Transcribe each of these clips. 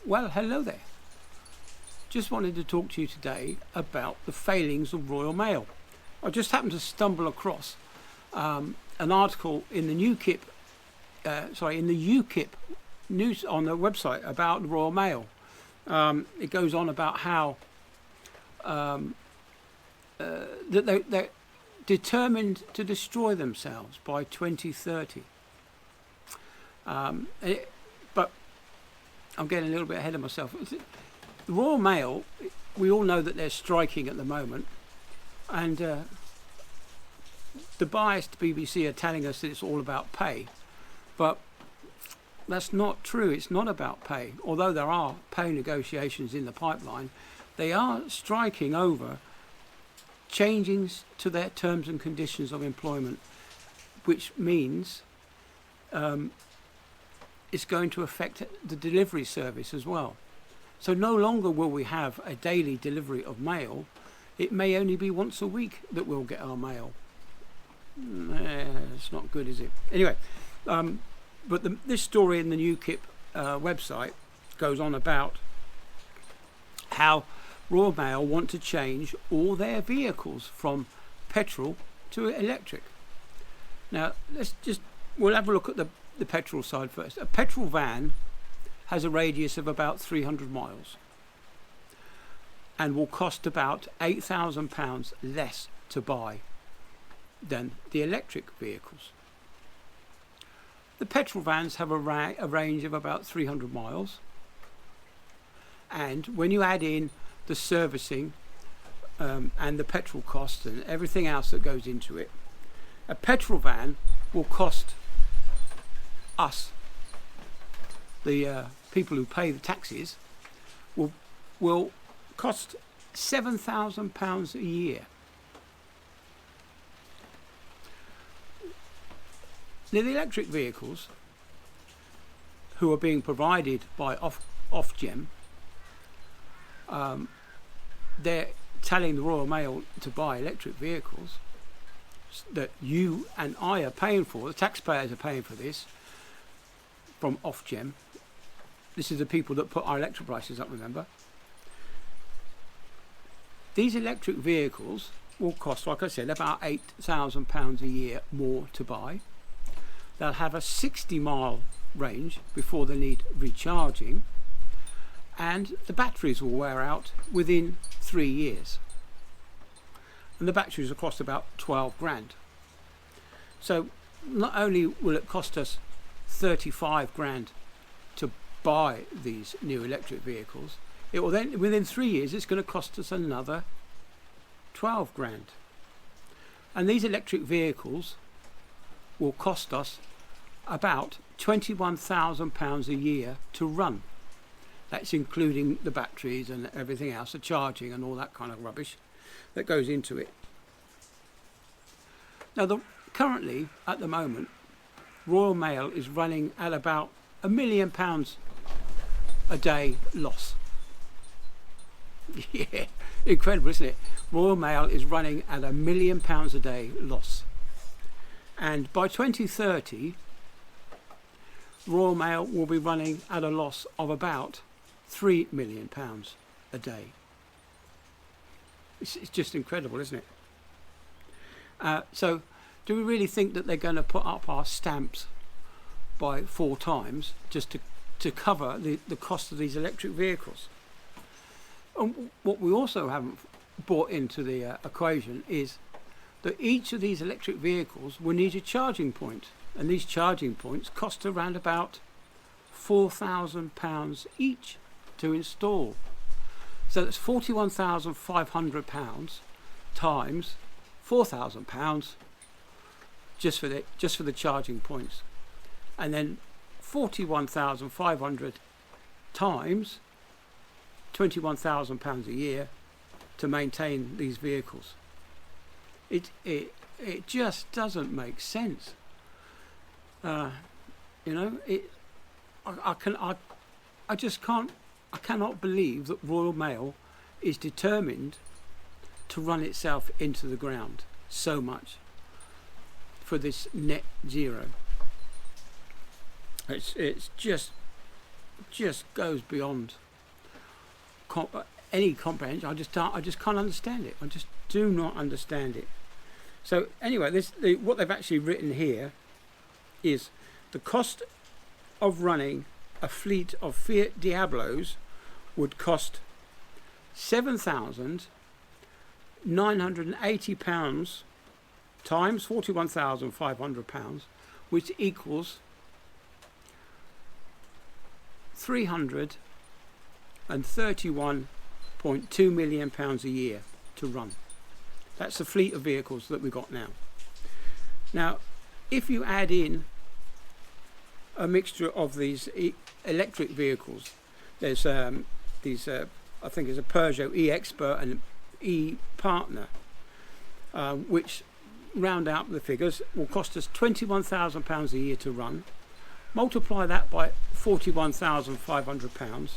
Well, hello there. Just wanted to talk to you today about the failings of Royal Mail. I just happened to stumble across an article in the ukip news on the website about the Royal Mail. It goes on about how that they're determined to destroy themselves by 2030. But I'm getting a little bit ahead of myself. The Royal Mail, we all know that they're striking at the moment, and the biased BBC are telling us that it's all about pay, but that's not true. It's not about pay. Although there are pay negotiations in the pipeline, they are striking over changes to their terms and conditions of employment, which means it's going to affect the delivery service as well. So no longer will we have a daily delivery of mail. It may only be once a week that we'll get our mail. It's not good, is it? Anyway, but this story in the ukip website goes on about how Royal Mail want to change all their vehicles from petrol to electric. Now, we'll have a look at the petrol side first. A petrol van has a radius of about 300 miles and will cost about £8,000 less to buy than the electric vehicles. The petrol vans have a range of about 300 miles, and when you add in the servicing and the petrol costs and everything else that goes into it, a petrol van will cost us, the people who pay the taxes, will cost £7,000 a year. Now, the electric vehicles, who are being provided by Ofgem, they're telling the Royal Mail to buy electric vehicles that you and I are paying for. The taxpayers are paying for this from Ofgem. This is the people that put our electric prices up, remember? These electric vehicles will cost, like I said, about £8,000 a year more to buy. They'll have a 60-mile range before they need recharging, and the batteries will wear out within 3 years. And the batteries will cost about 12 grand. So not only will it cost us 35 grand to buy these new electric vehicles, it will then, within 3 years, it's going to cost us another 12 grand. And these electric vehicles will cost us about £21,000 a year to run. That's including the batteries and everything else, the charging and all that kind of rubbish that goes into it. Now, currently, at the moment, Royal Mail is running at about £1 million a day loss. Yeah, incredible, isn't it? Royal Mail is running at £1 million a day loss. And by 2030, Royal Mail will be running at a loss of about £3 million a day. It's just incredible, isn't it? So do we really think that they're going to put up our stamps by 4 times just to cover the cost of these electric vehicles? And what we also haven't brought into the equation is that each of these electric vehicles will need a charging point, and these charging points cost around about £4,000 each to install. So that's £41,500 times £4,000 just for the charging points, and then 41,500 times £21,000 a year to maintain these vehicles. It just doesn't make sense. I cannot believe that Royal Mail is determined to run itself into the ground so much for this net zero. It's just just goes beyond any comprehension. I just can't understand it. I just do not understand it. So anyway, what they've actually written here is the cost of running a fleet of Fiat Diablos would cost £7,980 times £41,500, which equals £331.2 million a year to run. That's the fleet of vehicles that we've got now. Now, if you add in a mixture of these electric vehicles, there's these I think it's a Peugeot e-Expert and e-Partner, which round out the figures will cost us £21,000 a year to run. Multiply that by £41,500.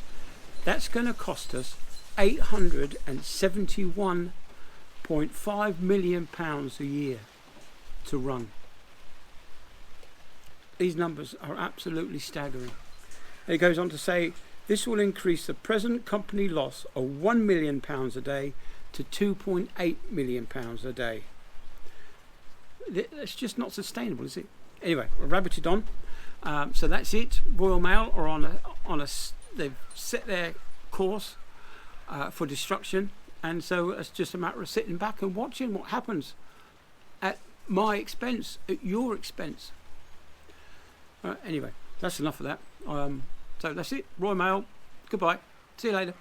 That's going to cost us £871.5 million a year to run. These numbers are absolutely staggering. It goes on to say this will increase the present company loss of £1 million a day to £2.8 million a day. It's just not sustainable, is it? Anyway, I rabbited on. So that's it. Royal Mail are they've set their course for destruction, and so it's just a matter of sitting back and watching what happens at my expense, at your expense. Anyway, that's enough of that. So that's it. Royal Mail. Goodbye. See you later.